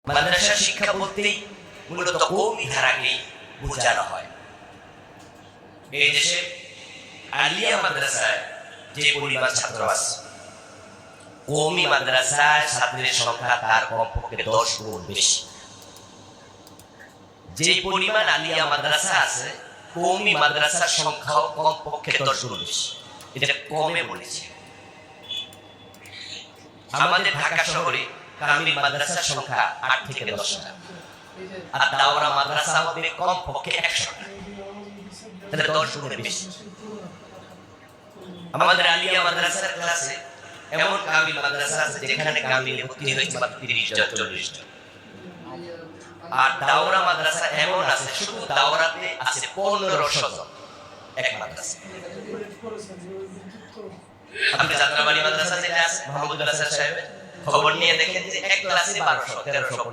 মাদ্রাসা শিক্ষা বলতেই মূলত কওমি ধারাকেই বোঝানো হয়। এই দেশে আলিয়া মাদ্রাসায় যে পরিমাণ ছাত্র আছে, কওমি মাদ্রাসায় ছাত্রের সংখ্যা তার কমপক্ষে 10 গুণ বেশি। যে পরিমাণ আলিয়া মাদ্রাসা আছে, কওমি মাদ্রাসার সংখ্যাও কমপক্ষে 10 গুণ বেশি। এটা কমে বলেছি। আমাদের ঢাকা শহরে কামিল মাদ্রাসার সংখ্যা 8 থেকে 10টা, আর দাওরা মাদ্রাসা হবে কমপক্ষে 100টা। তাহলে 10 গুণের বেশি। আমাদের আলিয়া মাদ্রাসার ক্লাসে এমন কামিল মাদ্রাসা আছে যেখানে কামিল ভর্তি হয়েছে মাত্র 30 জন 40 জন, আর দাওরা মাদ্রাসা এমন আছে শুধু দাওরাতে আছে 1500 জন এক মাদ্রাসা। আপনি যাত্রাবাড়ি মাদ্রাসা যেটা আছে মোহাম্মদুল্লাহ সাহেব খবর নিয়ে দেখেন যে এক ক্লাসে 1200 1300